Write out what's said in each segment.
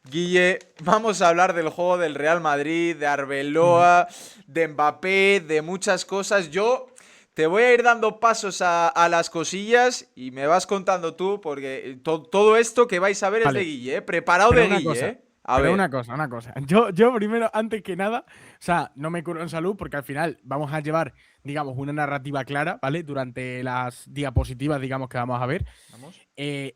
Guille, vamos a hablar del juego del Real Madrid, de Arbeloa, de Mbappé, de muchas cosas. Yo te voy a ir dando pasos a las cosillas y me vas contando tú, porque todo esto que vais a ver es de Vale, Guille, ¿eh? Preparado pero de una Guille, cosa, ¿eh? A ver. una cosa. Yo primero, antes que nada, o sea, no me curo en salud porque al final vamos a llevar, digamos, una narrativa clara, ¿vale? Durante las diapositivas, digamos, que vamos a ver. Vamos.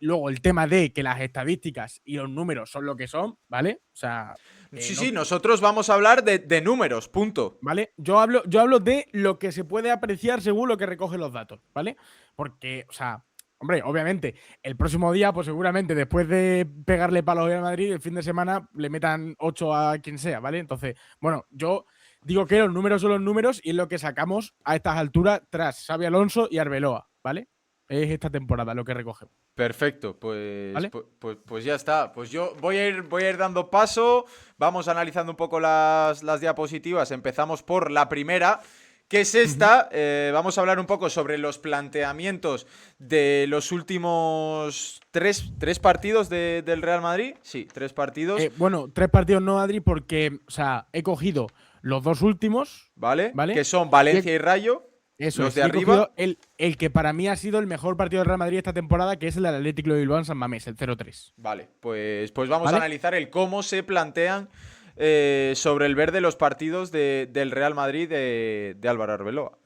Luego, el tema de que las estadísticas y los números son lo que son, ¿vale? O sea, Sí, no, sí, nosotros vamos a hablar de números, punto. ¿vale? Yo hablo de lo que se puede apreciar según lo que recoge los datos, ¿vale? Porque, o sea, hombre, obviamente, el próximo día, pues seguramente después de pegarle palos al Real Madrid, el fin de semana le metan 8 a quien sea, ¿vale? Entonces, bueno, yo digo que los números son los números y es lo que sacamos a estas alturas tras Xabi Alonso y Arbeloa, ¿vale? Es esta temporada lo que recogemos, Perfecto, pues, ¿vale? pues ya está. Pues yo voy a ir dando paso. Vamos analizando un poco las diapositivas. Empezamos por la primera, que es Ujú. esta. Vamos a hablar un poco sobre los planteamientos de los últimos tres partidos del Real Madrid. Sí, tres partidos, Bueno, 3 partidos no, Adri, porque, o sea, he cogido los dos últimos, ¿vale? ¿vale? Que son Y he, Valencia y Rayo, Eso los es. de Y he arriba. cogido el que para mí ha sido el mejor partido del Real Madrid esta temporada, que es el del Atlético de Bilbao en San Mamés, el 0-3. Vale, pues vamos a ¿Vale? analizar el cómo se plantean sobre el verde los partidos del Real Madrid de Álvaro Arbeloa.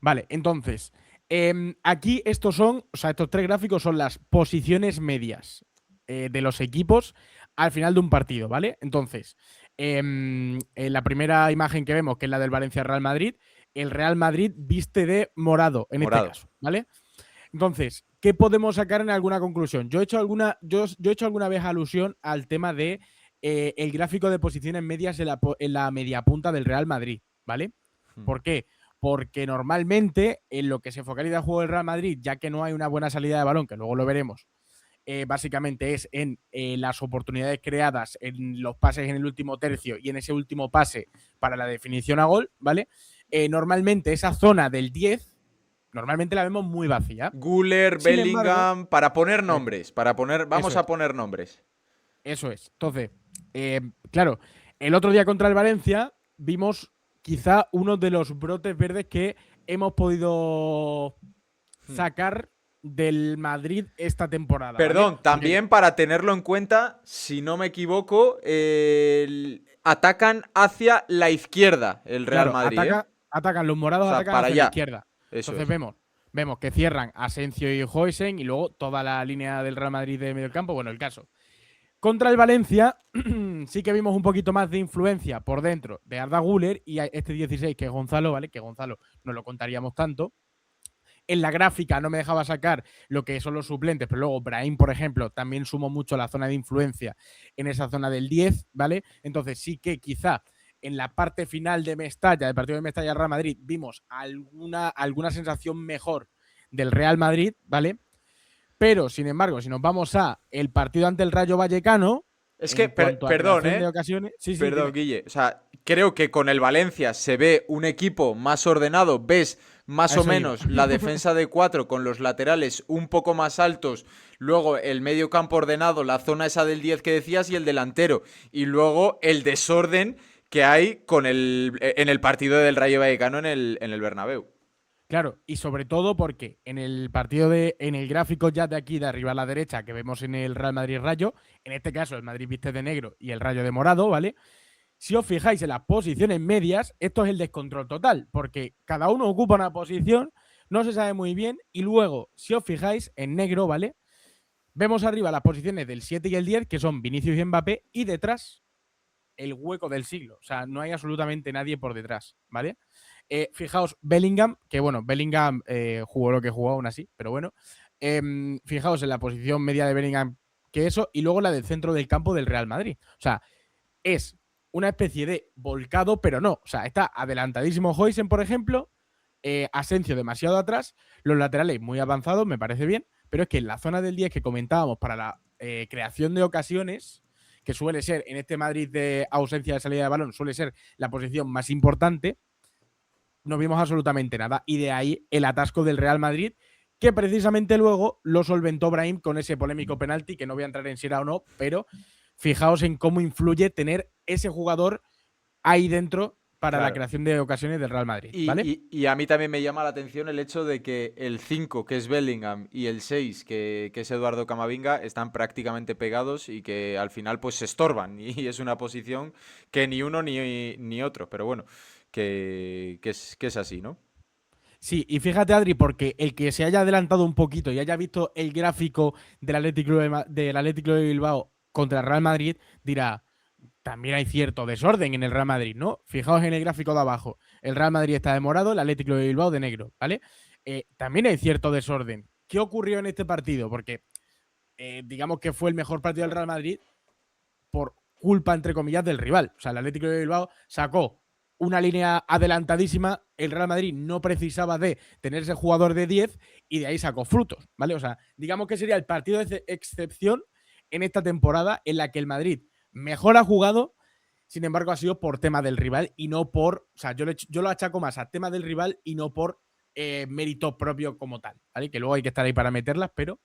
Vale, entonces, aquí estos 3 gráficos son las posiciones medias de los equipos al final de un partido, ¿vale? Entonces, en la primera imagen que vemos, que es la del Valencia-Real Madrid, el Real Madrid viste de morado en este Morado. caso, ¿vale? Entonces, ¿qué podemos sacar en alguna conclusión? Yo he hecho alguna vez alusión al tema de el gráfico de posiciones medias en la media punta del Real Madrid, ¿vale? Hmm. ¿Por qué? Porque normalmente en lo que se focaliza el juego del Real Madrid, ya que no hay una buena salida de balón, que luego lo veremos, básicamente es en las oportunidades creadas, en los pases en el último tercio y en ese último pase para la definición a gol, ¿vale? Normalmente esa zona del 10, normalmente la vemos muy vacía. Guller, Sin embargo, Bellingham, para poner eso es, nombres, vamos eso a es, poner nombres. eso es. Entonces, claro, el otro día contra el Valencia vimos quizá uno de los brotes verdes que hemos podido Hmm. sacar del Madrid esta temporada, ¿vale? Perdón, Porque, también para tenerlo en cuenta, si no me equivoco, atacan hacia la izquierda el Real claro, Madrid, ¿eh? atacan, los O morados sea, atacan para hacia la allá. izquierda. Eso Entonces es. vemos que cierran Asensio y Hoysen y luego toda la línea del Real Madrid de medio campo. Bueno, el caso. Contra el Valencia sí que vimos un poquito más de influencia por dentro de Arda Güler y este 16 que es Gonzalo, ¿vale? Que Gonzalo no lo contaríamos tanto. En la gráfica no me dejaba sacar lo que son los suplentes, pero luego Brahim, por ejemplo, también sumó mucho la zona de influencia en esa zona del 10, ¿vale? Entonces sí que quizá en la parte final de Mestalla, del partido de Mestalla-Real Madrid, vimos alguna sensación mejor del Real Madrid, ¿vale? Pero, sin embargo, si nos vamos a el partido ante el Rayo Vallecano, Es que, en cuanto a perdón, creación de ¿eh? ocasiones, sí, sí, Perdón, dime. Guille. O sea, creo que con el Valencia se ve un equipo más ordenado. Ves A más o eso iba. menos la defensa de cuatro con los laterales un poco más altos. Luego el medio campo ordenado, la zona esa del 10 que decías y el delantero. Y luego el desorden que hay en el partido del Rayo Vallecano en el Bernabéu. Claro, y sobre todo porque en el gráfico ya de aquí de arriba a la derecha que vemos en el Real Madrid Rayo, en este caso el Madrid viste de negro y el Rayo de morado, ¿vale? Si os fijáis en las posiciones medias, esto es el descontrol total, porque cada uno ocupa una posición, no se sabe muy bien, y luego, si os fijáis en negro, ¿vale? Vemos arriba las posiciones del 7 y el 10, que son Vinicius y Mbappé, y detrás el hueco del siglo. O sea, no hay absolutamente nadie por detrás, ¿vale? Fijaos, Bellingham, que bueno, Bellingham jugó lo que jugó aún así, pero bueno. Fijaos en la posición media de Bellingham, que eso, y luego la del centro del campo del Real Madrid. O sea, es una especie de volcado, pero no. O sea, está adelantadísimo Hoysen, por ejemplo, Asensio demasiado atrás, los laterales muy avanzados, me parece bien, pero es que en la zona del 10 que comentábamos para la creación de ocasiones, que suele ser en este Madrid de ausencia de salida de balón, suele ser la posición más importante, no vimos absolutamente nada. Y de ahí el atasco del Real Madrid, que precisamente luego lo solventó Brahim con ese polémico penalti, que no voy a entrar en si era o no, pero fijaos en cómo influye tener ese jugador ahí dentro para la Claro. creación de ocasiones del Real Madrid, ¿vale? Y a mí también me llama la atención el hecho de que el 5 que es Bellingham, y el 6 que es Eduardo Camavinga, están prácticamente pegados y que al final pues se estorban. Y es una posición que ni uno ni otro. Pero bueno, que es así, ¿no? Sí, y fíjate, Adri, porque el que se haya adelantado un poquito y haya visto el gráfico del Atlético de Bilbao contra el Real Madrid, dirá, también hay cierto desorden en el Real Madrid, ¿no? Fijaos en el gráfico de abajo. El Real Madrid está de morado, el Atlético de Bilbao de negro, ¿vale? También hay cierto desorden. ¿Qué ocurrió en este partido? Porque digamos que fue el mejor partido del Real Madrid por culpa, entre comillas, del rival. O sea, el Atlético de Bilbao sacó una línea adelantadísima, el Real Madrid no precisaba de tener ese jugador de 10 y de ahí sacó frutos, ¿vale? O sea, digamos que sería el partido de excepción en esta temporada en la que el Madrid mejor ha jugado, sin embargo ha sido por tema del rival y no por, o sea, yo lo achaco más a tema del rival y no por mérito propio como tal, ¿vale? Que luego hay que estar ahí para meterlas, pero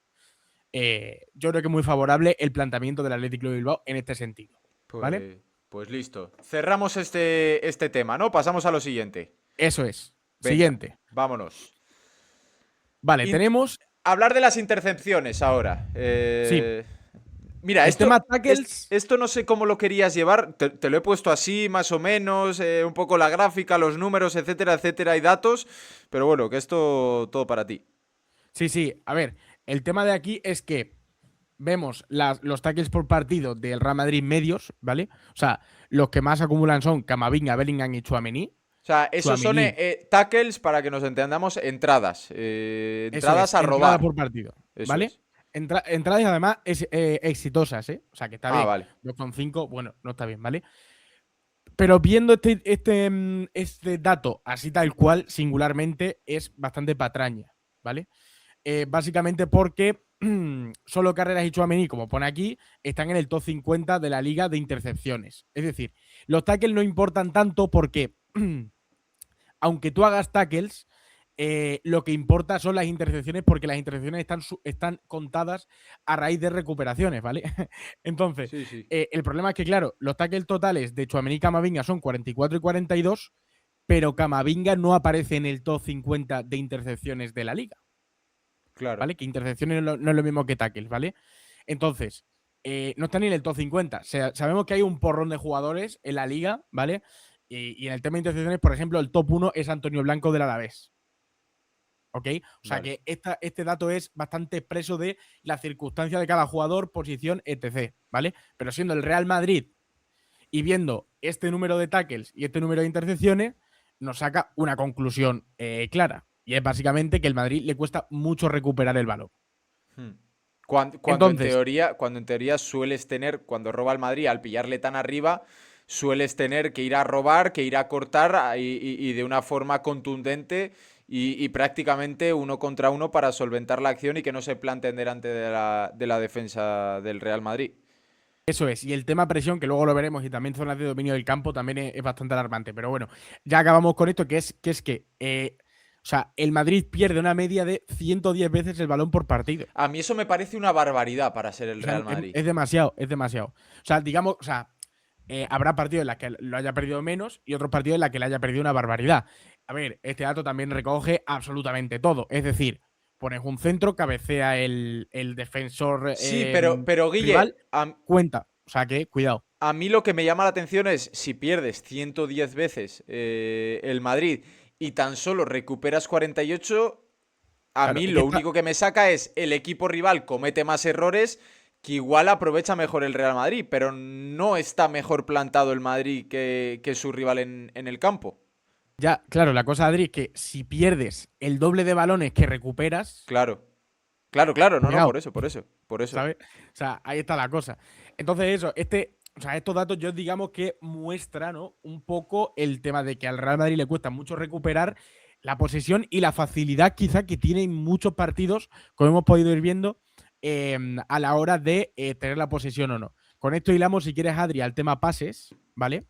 yo creo que es muy favorable el planteamiento del Atlético de Bilbao en este sentido, ¿vale? Pues listo. Cerramos este tema, ¿no? Pasamos a lo siguiente. Eso es. Venga, Siguiente. vámonos. Vale, Int- tenemos. Hablar de las intercepciones ahora. Sí, Mira, el tema tackles. esto no sé cómo lo querías llevar. Te lo he puesto así, más o menos. Un poco la gráfica, los números, etcétera, etcétera, y datos. Pero bueno, que esto todo para ti. Sí, sí. A ver, el tema de aquí es que vemos los tackles por partido del Real Madrid medios, ¿vale? O sea, los que más acumulan son Camavinga, Bellingham y Tchouaméni. O sea, esos son Tchouaméni, tackles, para que nos entendamos, entradas. eso Entradas es, a entrada robar. por partido, Eso ¿vale? es. Entradas y además exitosas, ¿eh? O sea, que está Ah, bien. vale. 2,5, bueno, no está bien, ¿vale? Pero viendo este dato así tal cual, singularmente, es bastante patraña, ¿vale? Básicamente porque solo Carreras y Tchouaméni, como pone aquí, están en el top 50 de la liga de intercepciones. Es decir, los tackles no importan tanto porque, aunque tú hagas tackles, lo que importa son las intercepciones porque las intercepciones están contadas a raíz de recuperaciones, ¿vale? Entonces, Sí, sí. el problema es que, claro, los tackles totales de Tchouaméni y Camavinga son 44 y 42, pero Camavinga no aparece en el top 50 de intercepciones de la liga, Claro. ¿vale? Que intercepciones no es lo mismo que tackles, ¿vale? Entonces, no está ni en el top 50. O sea, sabemos que hay un porrón de jugadores en la liga, ¿vale? Y en el tema de intercepciones, por ejemplo, el top 1 es Antonio Blanco del Alavés. ¿Ok? O sea Vale. que este dato es bastante expreso de la circunstancia de cada jugador, posición, etc. ¿Vale? Pero siendo el Real Madrid y viendo este número de tackles y este número de intercepciones, nos saca una conclusión clara. Y es básicamente que el Madrid le cuesta mucho recuperar el balón. Hmm. Entonces, Cuando en teoría sueles tener, cuando roba el Madrid, al pillarle tan arriba, sueles tener que ir a robar, que ir a cortar y de una forma contundente y prácticamente uno contra uno para solventar la acción y que no se planteen delante de la defensa del Real Madrid. eso es. Y el tema presión, que luego lo veremos, y también zonas de dominio del campo, también es bastante alarmante. Pero bueno, ya acabamos con esto, o sea, el Madrid pierde una media de 110 veces el balón por partido. A mí eso me parece una barbaridad para ser el O sea, Real Madrid. es demasiado, es demasiado. O sea, digamos, o sea, habrá partidos en los que lo haya perdido menos y otros partidos en los que le haya perdido una barbaridad. A ver, este dato también recoge absolutamente todo. Es decir, pones un centro, cabecea el defensor Sí, pero rival, Guille, cuenta. O sea que, cuidado. a mí lo que me llama la atención es si pierdes 110 veces el Madrid y tan solo recuperas 48, a Claro, mí es que lo único que me saca es el equipo rival comete más errores que igual aprovecha mejor el Real Madrid, pero no está mejor plantado el Madrid que su rival en el campo. ya, claro, la cosa, Adri, es que si pierdes el doble de balones que recuperas, Claro, claro, claro, no, no, cuidado, por eso. ¿sabes? O sea, ahí está la cosa. Entonces, eso, o sea, estos datos yo digamos que muestran, ¿no? Un poco el tema de que al Real Madrid le cuesta mucho recuperar la posesión y la facilidad quizá que tiene en muchos partidos, como hemos podido ir viendo, a la hora de tener la posesión o no. Con esto hilamos, si quieres, Adri, al tema pases, ¿vale?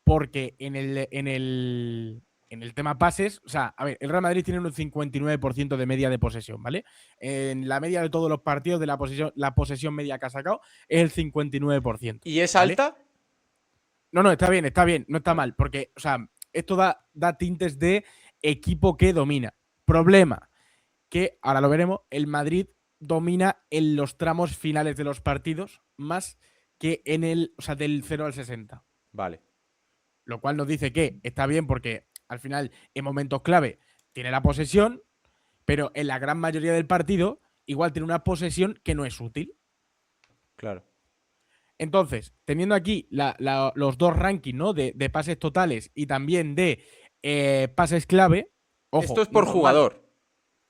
Porque en el tema pases, o sea, a ver, el Real Madrid tiene un 59% de media de posesión, ¿vale? En la media de todos los partidos de la posesión media que ha sacado es el 59%, ¿Y es ¿vale? alta? No, está bien, no está Vale. mal, porque, o sea, esto da tintes de equipo que domina. Problema, que ahora lo veremos, el Madrid domina en los tramos finales de los partidos más que o sea, del 0 al 60. Vale. Lo cual nos dice que está bien porque al final, en momentos clave, tiene la posesión, pero en la gran mayoría del partido, igual tiene una posesión que no es útil. Claro. Entonces, teniendo aquí los dos rankings, ¿no? De pases totales y también de pases clave, Esto ojo, es no por es normal. jugador.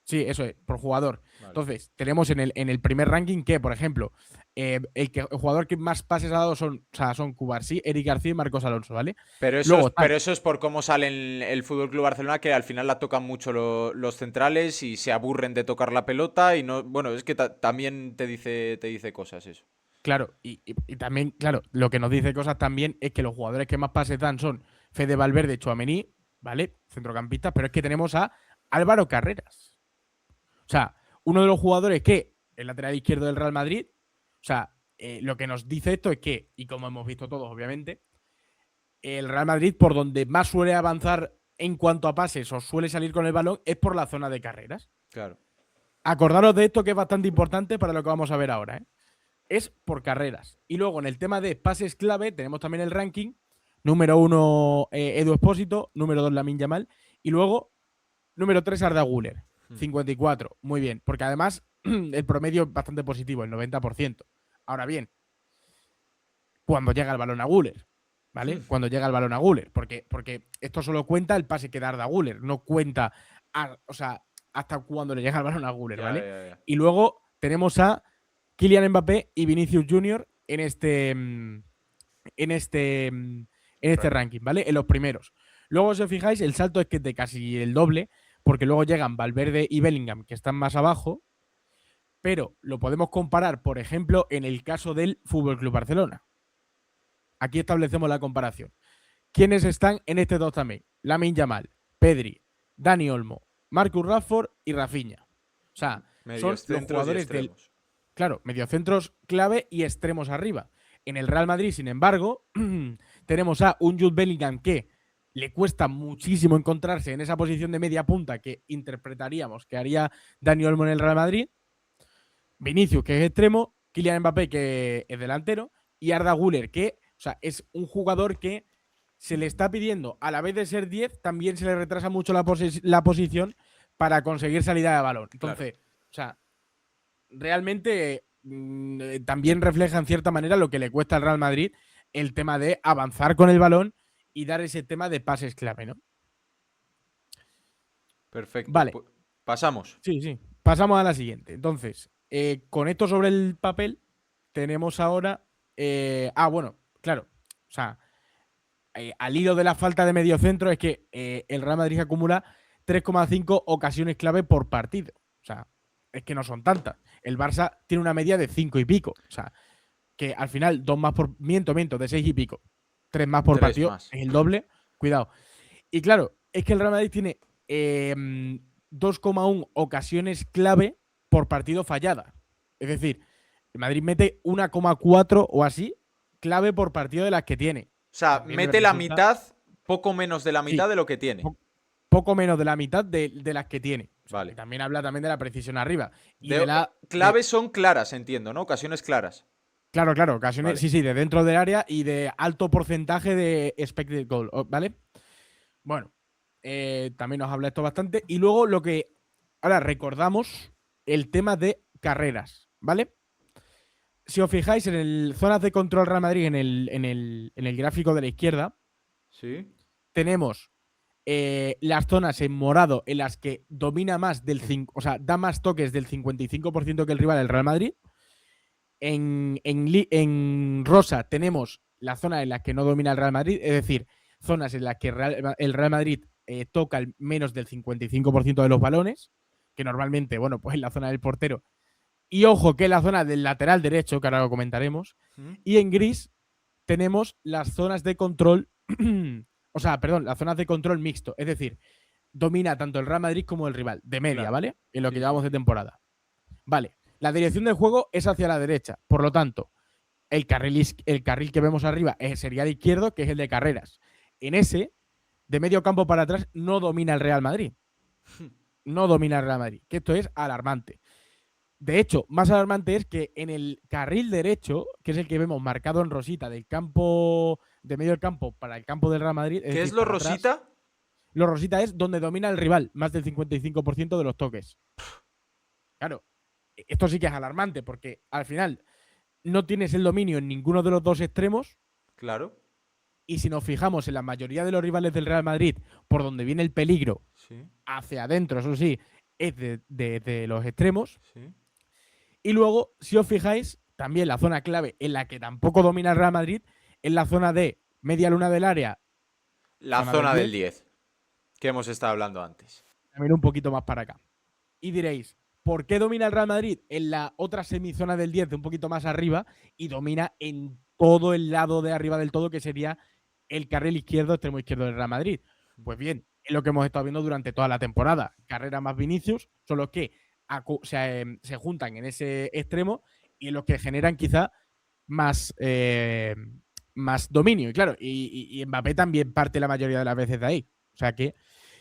Sí, eso es, por jugador. Vale. Entonces, tenemos en el primer ranking que, por ejemplo, el jugador que más pases ha dado son Cubarsí, Eric García y Marcos Alonso, ¿vale? Luego están, Pero eso es por cómo sale el Fútbol Club Barcelona, que al final la tocan mucho los centrales y se aburren de tocar la pelota y no. Bueno, es que también te dice cosas eso. claro, y también, claro, lo que nos dice cosas también es que los jugadores que más pases dan son Fede Valverde, Tchouaméni, ¿vale? Centrocampistas, pero es que tenemos a Álvaro Carreras. O sea, uno de los jugadores que, el lateral izquierdo del Real Madrid, o sea, lo que nos dice esto es que, y como hemos visto todos, obviamente, el Real Madrid, por donde más suele avanzar en cuanto a pases o suele salir con el balón, es por la zona de carreras. Claro. Acordaros de esto que es bastante importante para lo que vamos a ver ahora, ¿eh? Es por carreras. Y luego en el tema de pases clave tenemos también el ranking. Número 1, Edu Espósito. Número 2, Lamine Yamal. Y luego, número 3, Arda Güler. 54. Muy bien. Porque además el promedio es bastante positivo, el 90%. Ahora bien, cuando llega el balón a Güler, ¿vale? Cuando llega el balón a Güler. Porque esto solo cuenta el pase que da Arda Güler. No cuenta, o sea, hasta cuando le llega el balón a Güler, ¿vale? Ya. Y luego tenemos a Kylian Mbappé y Vinicius Junior en este ranking, ¿vale? En los primeros. Luego, si os fijáis, el salto es que es de casi el doble, porque luego llegan Valverde y Bellingham, que están más abajo, pero lo podemos comparar, por ejemplo, en el caso del Fútbol Club Barcelona. Aquí establecemos la comparación. ¿Quiénes están en este top también? Lamine Yamal, Pedri, Dani Olmo, Marcus Rashford y Rafinha. O sea, son los jugadores del. Claro, mediocentros clave y extremos arriba. En el Real Madrid, sin embargo, tenemos a un Jude Bellingham que le cuesta muchísimo encontrarse en esa posición de media punta que interpretaríamos que haría Dani Olmo en el Real Madrid. Vinicius, que es extremo. Kylian Mbappé, que es delantero. Y Arda Güler, que, o sea, es un jugador que se le está pidiendo, a la vez de ser 10, también se le retrasa mucho la posición para conseguir salida de balón. Entonces, claro. O sea, realmente también refleja en cierta manera lo que le cuesta al Real Madrid el tema de avanzar con el balón y dar ese tema de pases clave, ¿no? Perfecto. Vale. Pasamos. Sí. Pasamos a la siguiente. Entonces, con esto sobre el papel, tenemos ahora. Bueno, claro. O sea, al hilo de la falta de mediocentro es que el Real Madrid acumula 3,5 ocasiones clave por partido. O sea, es que no son tantas. El Barça tiene una media de 5 y pico. O sea, que al final 2 más por. Miento, de 6 y pico. 3 más por partido. Más. Es el doble. Cuidado. Y claro, es que el Real Madrid tiene 2,1 ocasiones clave por partido fallada. Es decir, el Madrid mete 1,4 o así clave por partido de las que tiene. O sea, mete la mitad, poco menos de la mitad de lo que tiene. Poco menos de la mitad de las que tiene. O sea, vale. Y también habla también de la precisión arriba. Y claves son claras, entiendo, ¿no? Ocasiones claras. Claro, ocasiones, vale. Sí, de dentro del área y de alto porcentaje de expected goal, ¿vale? Bueno, también nos habla esto bastante. Y luego ahora recordamos el tema de carreras, ¿vale? Si os fijáis en el zonas de control Real Madrid en el gráfico de la izquierda, ¿sí? Tenemos las zonas en morado en las que domina más o sea, da más toques del 55% que el rival, el Real Madrid. En rosa tenemos la zona en la que no domina el Real Madrid, es decir, zonas en las que el Real Madrid toca menos del 55% de los balones, que normalmente, bueno, pues en la zona del portero. Y ojo que es la zona del lateral derecho, que ahora lo comentaremos. Y en gris tenemos las zonas de control O sea, perdón, las zonas de control mixto. Es decir, domina tanto el Real Madrid como el rival, de media, Claro. ¿vale? En lo que Sí, sí. llevamos de temporada. Vale. La dirección del juego es hacia la derecha. Por lo tanto, el carril que vemos arriba sería el izquierdo, que es el de carreras. En ese, de medio campo para atrás, no domina el Real Madrid. No domina el Real Madrid. Que esto es alarmante. De hecho, más alarmante es que en el carril derecho, que es el que vemos marcado en rosita del campo, de medio del campo para el campo del Real Madrid, es ¿Qué es decir, lo para atrás, rosita? lo rosita es donde domina el rival, más del 55% de los toques. Claro, esto sí que es alarmante porque al final no tienes el dominio en ninguno de los dos extremos Claro. y si nos fijamos en la mayoría de los rivales del Real Madrid, por donde viene el peligro Sí, hacia adentro, eso sí, es de los extremos. sí. Y luego, si os fijáis, también la zona clave en la que tampoco domina el Real Madrid es la zona de media luna del área, La zona del zona del 10, 10 que hemos estado hablando antes. también un poquito más para acá. Y diréis, ¿por qué domina el Real Madrid en la otra semizona del 10, un poquito más arriba, y domina en todo el lado de arriba del todo, que sería el carril izquierdo, extremo izquierdo del Real Madrid? Pues bien, es lo que hemos estado viendo durante toda la temporada. Carrera más Vinicius son los que se juntan en ese extremo y los que generan quizá más, más dominio. Y claro, y Mbappé también parte la mayoría de las veces de ahí. O sea que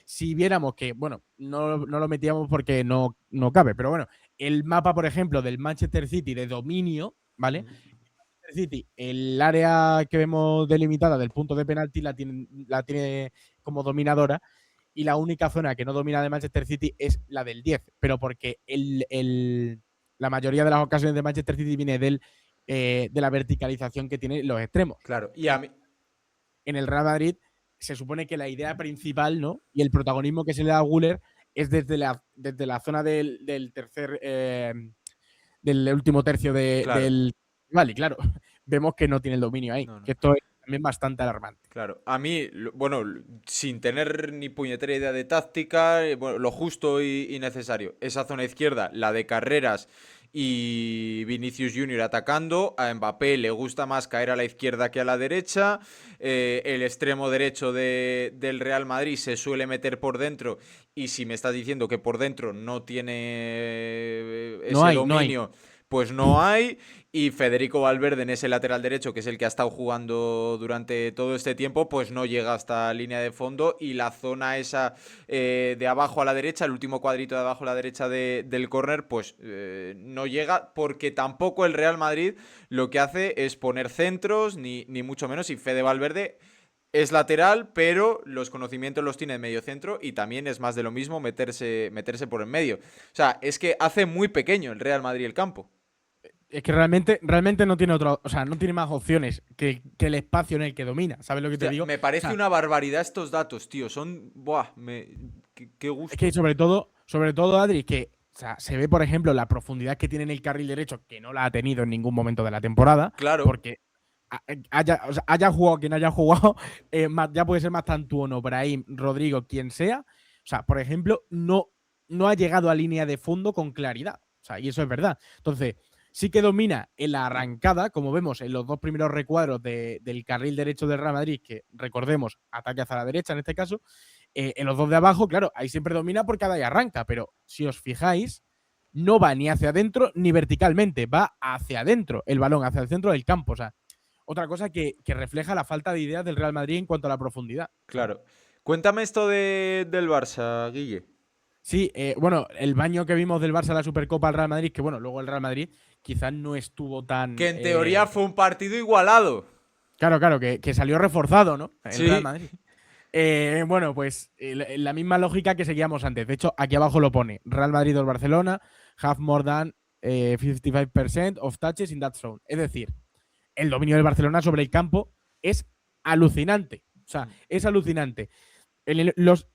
si viéramos que, bueno, no lo metíamos porque no cabe, pero bueno, el mapa, por ejemplo, del Manchester City de dominio, ¿vale? Manchester City, el área que vemos delimitada del punto de penalti la tiene como dominadora y la única zona que no domina de Manchester City es la del 10, pero porque la mayoría de las ocasiones de Manchester City viene de la verticalización que tienen los extremos. Claro. Y a mí. En el Real Madrid se supone que la idea principal, ¿no? Y el protagonismo que se le da a Guller es desde la zona del tercer, del último tercio Claro. del. Vale, claro, vemos que no tiene el dominio ahí, No, no. que esto es también bastante alarmante. Claro, a mí, bueno, sin tener ni puñetera idea de táctica, bueno, lo justo y necesario. Esa zona izquierda, la de carreras y Vinicius Junior atacando. A Mbappé le gusta más caer a la izquierda que a la derecha. El extremo derecho del Real Madrid se suele meter por dentro. Y si me estás diciendo que por dentro no tiene No ese hay, no hay. dominio, pues no hay. Y Federico Valverde en ese lateral derecho, que es el que ha estado jugando durante todo este tiempo, pues no llega hasta línea de fondo. Y la zona esa de abajo a la derecha, el último cuadrito de abajo a la derecha del córner, pues no llega porque tampoco el Real Madrid lo que hace es poner centros, ni mucho menos. Y Fede Valverde es lateral, pero los conocimientos los tiene en medio centro y también es más de lo mismo meterse por en medio. O sea, es que hace muy pequeño el Real Madrid el campo. Es que realmente no tiene otro, o sea, no tiene más opciones que el espacio en el que domina. ¿Sabes lo que te Hostia, digo? me O parece sea, una barbaridad estos datos, tío. Son. Buah, qué es que gusto. sobre todo, Adri, que o sea, se ve, por ejemplo, la profundidad que tiene en el carril derecho, que no la ha tenido en ningún momento de la temporada, Claro, porque haya jugado quien haya jugado, ya puede ser más Tantuono, Brahim, Rodrigo, quien sea. O sea, por ejemplo, no ha llegado a línea de fondo con claridad. O sea, y eso es verdad. Entonces, sí que domina en la arrancada, como vemos en los dos primeros recuadros del carril derecho del Real Madrid, que recordemos, ataque hacia la derecha en este caso. En los dos de abajo, claro, ahí siempre domina porque ahí arranca, pero si os fijáis, no va ni hacia adentro ni verticalmente, va hacia adentro el balón, hacia el centro del campo. O sea, otra cosa que refleja la falta de ideas del Real Madrid en cuanto a la profundidad. O sea, claro. Cuéntame esto del Barça, Guille. sí, bueno, el baño que vimos del Barça a la Supercopa al Real Madrid, que bueno, luego el Real Madrid quizás no estuvo Que tan. en teoría fue un partido igualado. Claro, que salió reforzado, ¿no? El Real Sí. Madrid. Bueno, pues la misma lógica que seguíamos antes. De hecho, aquí abajo lo pone: Real Madrid o Barcelona have more than 55% of touches in that zone. Es decir, el dominio del Barcelona sobre el campo es alucinante. O sea, es alucinante. En las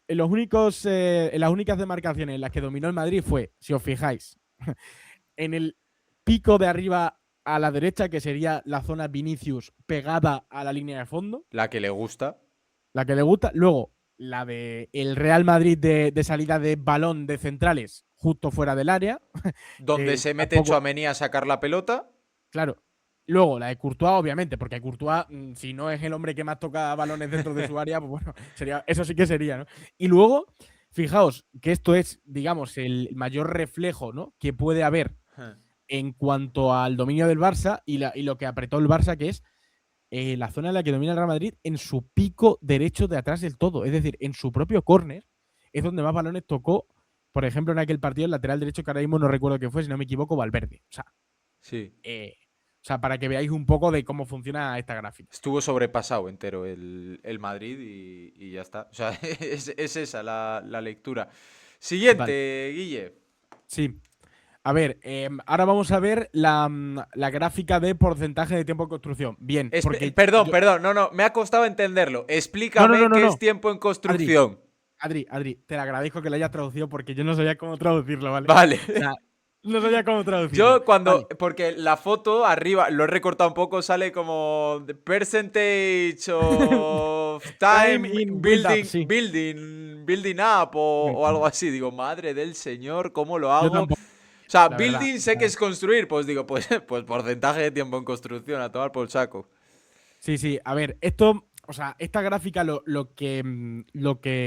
únicas demarcaciones en las que dominó el Madrid fue, si os fijáis, en el pico de arriba a la derecha, que sería la zona Vinicius pegada a la línea de fondo, La que le gusta. la que le gusta. Luego, la de el Real Madrid de salida de balón de centrales justo fuera del área, Donde que se mete tampoco, Tchouaméni a sacar la pelota. claro, Luego, la de Courtois, obviamente, porque Courtois, si no es el hombre que más toca balones dentro de su área, pues bueno, eso sí que sería, ¿no? Y luego, fijaos que esto es, digamos, el mayor reflejo, ¿no?, que puede haber en cuanto al dominio del Barça y lo que apretó el Barça, que es la zona en la que domina el Real Madrid en su pico derecho de atrás del todo. Es decir, en su propio córner es donde más balones tocó, por ejemplo, en aquel partido, el lateral derecho, que ahora mismo no recuerdo qué fue, si no me equivoco, Valverde. Sí. O sea, para que veáis un poco de cómo funciona esta gráfica. Estuvo sobrepasado entero el Madrid y ya está. O sea, es esa la lectura. Vale, Siguiente, Guille. sí. A ver, ahora vamos a ver la gráfica de porcentaje de tiempo de construcción. Bien, porque Perdón, yo... perdón, no, me ha costado entenderlo. No, no, Explícame no, no, qué es no. tiempo en Adri, construcción. Adri, te lo agradezco que lo hayas traducido porque yo no sabía cómo traducirlo, ¿vale? Vale. O sea, no sabía cómo traducirlo. Yo cuando, Vale. porque la foto arriba, lo he recortado un poco, sale como the percentage of Time time in build-up, sí. building up o algo así. Digo, madre del señor, ¿cómo lo Yo hago? O tampoco, sea, la verdad. building O sé que sea, es construir, pues digo, pues porcentaje de tiempo en construcción, a tomar por saco. sí, sí. A ver, esto, o sea, esta gráfica lo que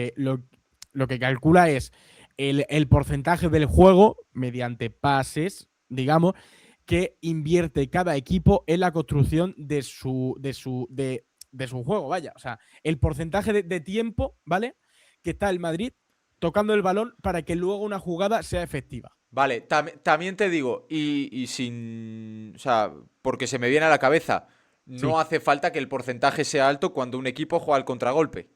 calcula es el porcentaje del juego mediante pases, digamos, que invierte cada equipo en la construcción de su juego, vaya. O sea, el porcentaje de tiempo, ¿vale? Que está el Madrid tocando el balón para que luego una jugada sea efectiva. Vale, también te digo, y sin. O sea, porque se me viene a la cabeza, no Sí, hace falta que el porcentaje sea alto cuando un equipo juega al contragolpe.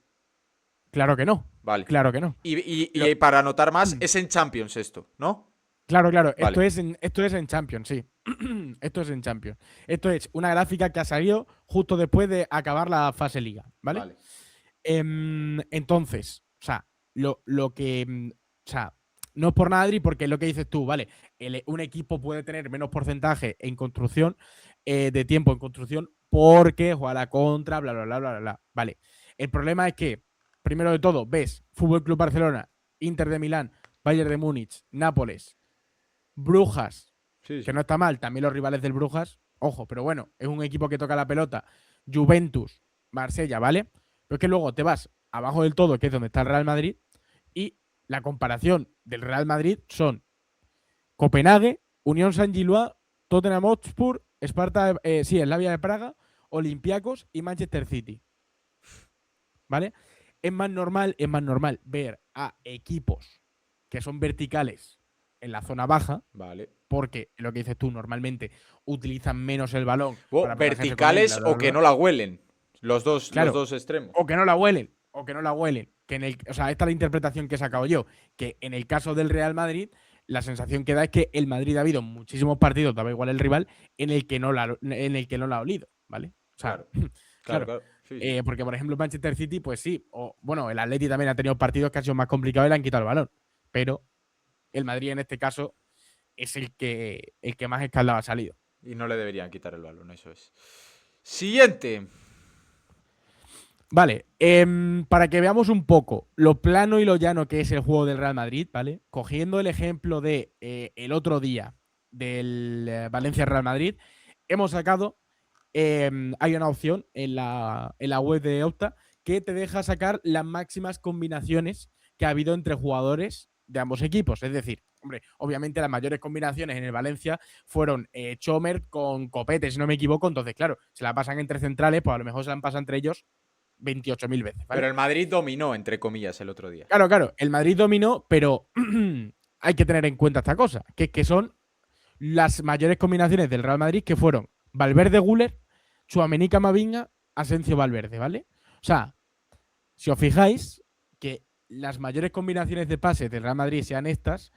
claro que no. Vale. Claro que no. Y para anotar más, es en Champions esto, ¿no? Claro, claro. Vale, Esto es en Champions, sí. Esto es en Champions. Esto es una gráfica que ha salido justo después de acabar la fase liga, ¿vale? vale. Entonces, o sea, lo que. O sea, no es por nada, Adri, porque es lo que dices tú, ¿vale? Un equipo puede tener menos porcentaje en construcción, de tiempo en construcción, porque juega a la contra, bla, bla, bla, bla, bla. Vale. El problema es que, primero de todo, ves Fútbol Club Barcelona, Inter de Milán, Bayern de Múnich, Nápoles, Brujas, Sí, que sí. no está mal, también los rivales del Brujas, ojo, pero bueno, es un equipo que toca la pelota, Juventus, Marsella, ¿vale? Pero es que luego te vas abajo del todo, que es donde está el Real Madrid, y la comparación del Real Madrid son Copenhague, Unión Saint-Gilloise, Tottenham Hotspur, Sparta, sí, Slavia de Praga, Olympiacos y Manchester City, ¿vale? Es más normal ver a equipos que son verticales en la zona baja, Vale. porque lo que dices tú, normalmente utilizan menos el balón para protegerse con él, bla, Verticales bla, o bla, que bla. no la huelen. Los Claro, dos extremos. o que no la huelen, o que no la huelen. O sea, esta es la interpretación que he sacado yo, que en el caso del Real Madrid, la sensación que da es que el Madrid ha habido muchísimos partidos, daba igual el rival, en el que no la ha olido, ¿vale? O sea, Claro, claro, claro. claro. Sí, sí. Porque, por ejemplo, Manchester City, pues sí, o bueno, el Atleti también ha tenido partidos que han sido más complicados y le han quitado el balón. Pero el Madrid en este caso es el que más escaldado ha salido. Y no le deberían quitar el balón, eso es. Siguiente. Vale, para que veamos un poco lo plano y lo llano que es el juego del Real Madrid, ¿vale? Cogiendo el ejemplo de el otro día del Valencia-Real Madrid, hemos sacado, hay una opción en la web de Opta que te deja sacar las máximas combinaciones que ha habido entre jugadores de ambos equipos. Es decir, hombre, obviamente las mayores combinaciones en el Valencia fueron Chomer con Copete, si no me equivoco. Entonces, claro, se la pasan entre centrales, pues a lo mejor se la han pasado entre ellos 28.000 veces, Pero ¿vale? el Madrid dominó, entre comillas, el otro día. Claro, claro, el Madrid dominó, pero hay que tener en cuenta esta cosa, que son las mayores combinaciones del Real Madrid, que fueron Valverde Guller, Tchouaméni Camavinga, Asencio Valverde, ¿vale? O sea, si os fijáis que las mayores combinaciones de pases del Real Madrid sean estas,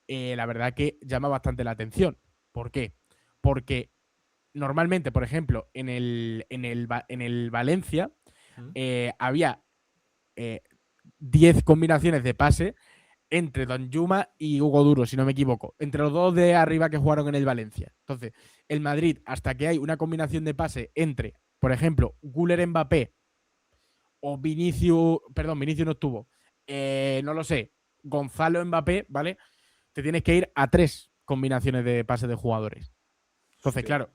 la verdad que llama bastante la atención. ¿Por qué? Porque normalmente, por ejemplo, en el Valencia ¿Mm? había 10 combinaciones de pase entre Don Juma y Hugo Duro, si no me equivoco, entre los dos de arriba que jugaron en el Valencia. Entonces, el Madrid, hasta que hay una combinación de pase entre, por ejemplo, Güler Mbappé o Vinicius no estuvo, no lo sé, Gonzalo Mbappé, ¿vale? Te tienes que ir a 3 combinaciones de pase de jugadores. Entonces, Hostia. claro,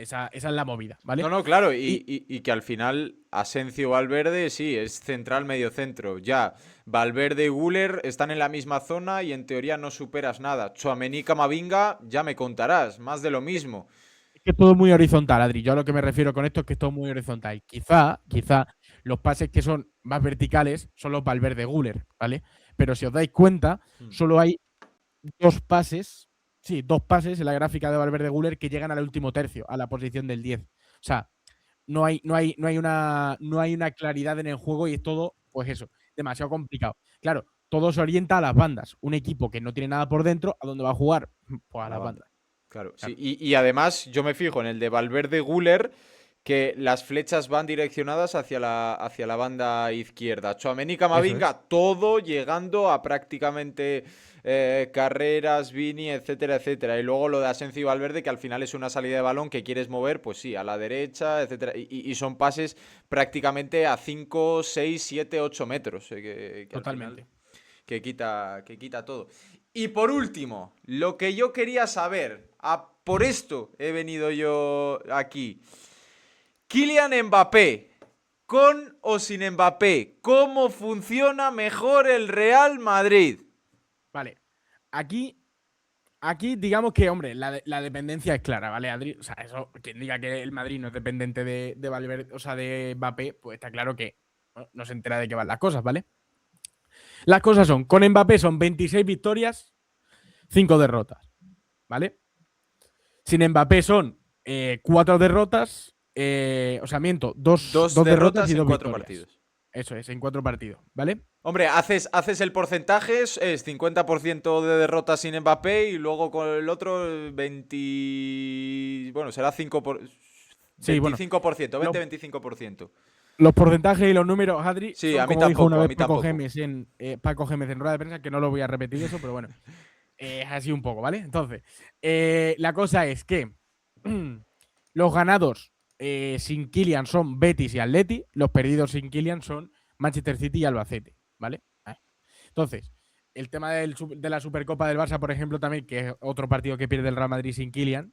Esa es la movida, ¿vale? No, claro, Y y que al final Asensio Valverde sí, es central medio centro. Ya, Valverde y Guller están en la misma zona y en teoría no superas nada. Tchouaméni Camavinga, ya me contarás, más de lo mismo. es que es todo muy horizontal, Adri. Yo a lo que me refiero con esto es que es todo muy horizontal. Quizá los pases que son más verticales son los Valverde Guller, ¿vale? Pero si os dais cuenta, Hmm. solo hay dos pases en la gráfica de Valverde Guller que llegan al último tercio, a la posición del 10. O sea, no hay una claridad en el juego y es todo, pues eso, demasiado complicado. Claro, todo se orienta a las bandas. Un equipo que no tiene nada por dentro, ¿a dónde va a jugar? Pues A a la las banda. bandas. Claro, sí. Claro, Y además yo me fijo en el de Valverde Guller que las flechas van direccionadas hacia la banda izquierda. Tchouaméni eso es. Camavinga, todo llegando a prácticamente carreras, Vini, etcétera, etcétera. Y luego lo de Asensio y Valverde, que al final es una salida de balón que quieres mover, pues sí, a la derecha, etcétera. Y son pases prácticamente a 5 6 7 8 metros, que al final Totalmente. que quita todo. Y por último, lo que yo quería saber, por esto he venido yo aquí. Kylian Mbappé, con o sin Mbappé, ¿cómo funciona mejor el Real Madrid? Vale. Aquí, aquí digamos que, hombre, la dependencia es clara, ¿vale, Adri? O sea, eso, quien diga que el Madrid no es dependiente de Valverde, o sea, de Mbappé, pues está claro que no se entera de qué van las cosas, ¿vale? Las cosas son, con Mbappé son 26 victorias, 5 derrotas, ¿vale? Sin Mbappé son 4 derrotas, o sea, miento, Dos dos derrotas y derrotas en 2 cuatro victorias. partidos. Eso es, en 4 partidos, ¿vale? Hombre, haces el porcentaje, es 50% de derrotas sin Mbappé y luego con el otro 20. Bueno, será Sí, bueno, 25%, los, 20-25%. los porcentajes y los números, Adri, Sí, son a mí como dijo una tampoco, a vez mí tampoco. Paco Gémez en rueda de prensa, que no lo voy a repetir eso, pero bueno, es así un poco, ¿vale? Entonces, la cosa es que los ganados sin Kylian son Betis y Atleti, los perdidos sin Kylian son Manchester City y Albacete, ¿vale? Entonces, el tema de la Supercopa del Barça, por ejemplo, también, que es otro partido que pierde el Real Madrid sin Kylian,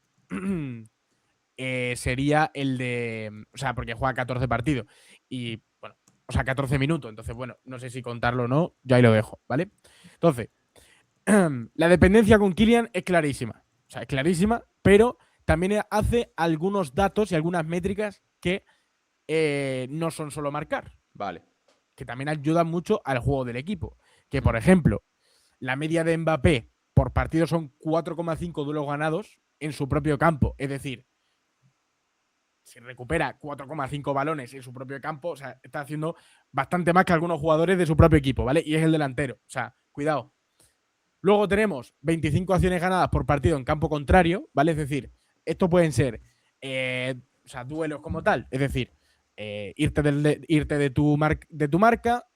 sería el de. O sea, porque juega 14 partidos. Y, bueno, o sea, 14 minutos. Entonces, bueno, no sé si contarlo o no, yo ahí lo dejo, ¿vale? Entonces, la dependencia con Kylian es clarísima. O sea, es clarísima, pero también hace algunos datos y algunas métricas que no son solo marcar, Vale. que también ayudan mucho al juego del equipo. Que, por ejemplo, la media de Mbappé por partido son 4,5 duelos ganados en su propio campo. Es decir, si recupera 4,5 balones en su propio campo, o sea, está haciendo bastante más que algunos jugadores de su propio equipo, ¿vale? Y es el delantero. O sea, cuidado. Luego tenemos 25 acciones ganadas por partido en campo contrario, ¿vale? Es decir, estos pueden ser o sea, duelos como tal, es decir, irte de tu marca,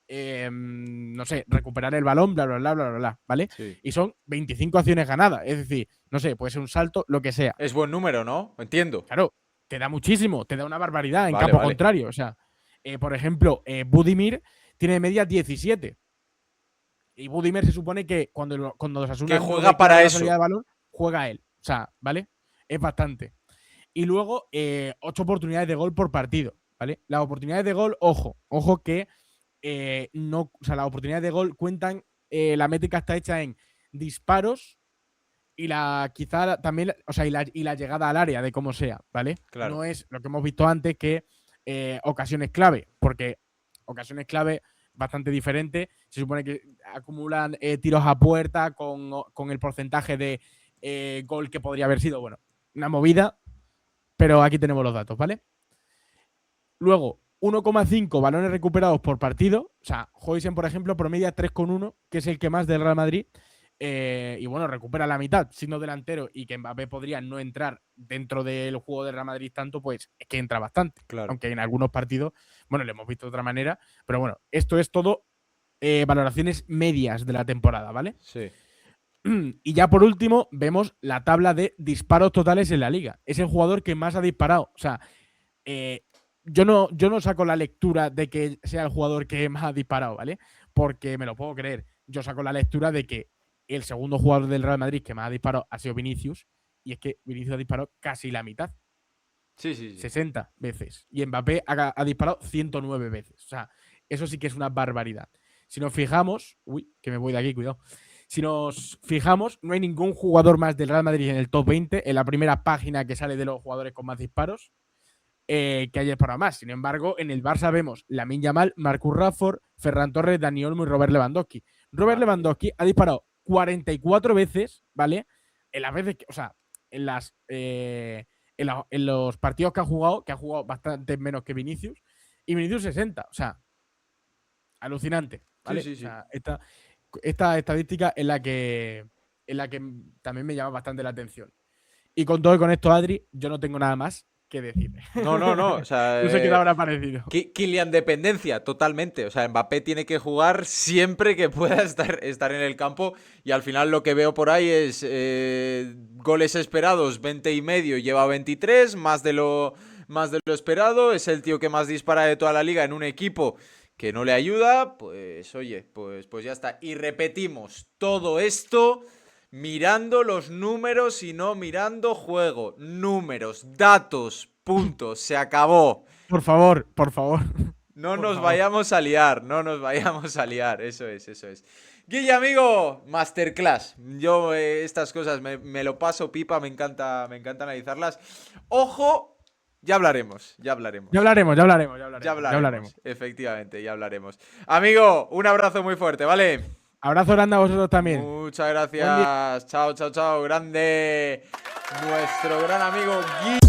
no sé, recuperar el balón, bla, bla, bla, bla, bla, bla, ¿vale? Sí. Y son 25 acciones ganadas, es decir, no sé, puede ser un salto, lo que sea. Es buen número, ¿no? Entiendo. Claro, te da muchísimo, te da una barbaridad en Vale, campo vale. contrario. O sea, por ejemplo, Budimir tiene de media 17. Y Budimir se supone que cuando los Que Osasuna no juega ve clara para la salida eso. de balón, juega él. O sea, ¿vale? Es bastante. Y luego, 8 oportunidades de gol por partido, ¿vale? Las oportunidades de gol, ojo que no, o sea, las oportunidades de gol cuentan, la métrica está hecha en disparos y quizá también, o sea, y la llegada al área de cómo sea, ¿vale? Claro. No es lo que hemos visto antes que ocasiones clave, porque ocasiones clave bastante diferente. Se supone que acumulan tiros a puerta con el porcentaje de gol que podría haber sido, bueno, una movida, pero aquí tenemos los datos, ¿vale? Luego, 1,5 balones recuperados por partido. O sea, Hoysen, por ejemplo, promedia 3,1, que es el que más del Real Madrid. Y bueno, recupera la mitad, siendo delantero y que Mbappé podría no entrar dentro del juego del Real Madrid tanto, pues es que entra bastante. Claro. Aunque en algunos partidos, bueno, lo hemos visto de otra manera. Pero bueno, esto es todo valoraciones medias de la temporada, ¿vale? Sí. Y ya por último, vemos la tabla de disparos totales en la liga. Es el jugador que más ha disparado. O sea, eh, yo no saco la lectura de que sea el jugador que más ha disparado, ¿vale? Porque me lo puedo creer. Yo saco la lectura de que el segundo jugador del Real Madrid que más ha disparado ha sido Vinicius, y es que Vinicius ha disparado casi la mitad. Sí, sí, sí. 60 veces. Y Mbappé ha disparado 109 veces. O sea, eso sí que es una barbaridad. Si nos fijamos, uy, que me voy de aquí, cuidado. Si nos fijamos, no hay ningún jugador más del Real Madrid en el top 20, en la primera página que sale de los jugadores con más disparos, que haya disparado más. Sin embargo, en el Barça vemos Lamine Yamal, Marcus Rashford, Ferran Torres, Dani Olmo y Robert Lewandowski. Robert Lewandowski ha disparado 44 veces, ¿vale? En las veces que, o sea, en las en los partidos que ha jugado bastante menos que Vinicius, y Vinicius 60, o sea, alucinante, ¿vale? Sí, sí, O sí. sea, esta estadística es la que también me llama bastante la atención. Y con todo y con esto, Adri, yo no tengo nada más que decir. No, no, no. O sea, No sé qué te habrá parecido. Kylian dependencia, totalmente. O sea, Mbappé tiene que jugar siempre que pueda estar en el campo. Y al final lo que veo por ahí es goles esperados, 20 y medio, lleva 23, más de lo esperado. Es el tío que más dispara de toda la liga en un equipo que no le ayuda. Pues oye, pues ya está. Y repetimos, todo esto mirando los números y no mirando juego. Números, datos, puntos. Se acabó. Por favor, por favor. No Por nos favor. vayamos a liar, no nos vayamos a liar. Eso es, eso es. Guille, amigo, masterclass. Yo estas cosas me lo paso pipa, me encanta analizarlas. Ojo, ya hablaremos, ya hablaremos. Ya hablaremos, ya hablaremos, ya Ya hablaremos. Ya hablaremos, hablaremos. efectivamente, ya hablaremos. Amigo, un abrazo muy fuerte, ¿vale? Abrazo grande a vosotros también. Muchas Buen día. gracias. Chao, chao, chao. Grande. Nuestro gran amigo Guille.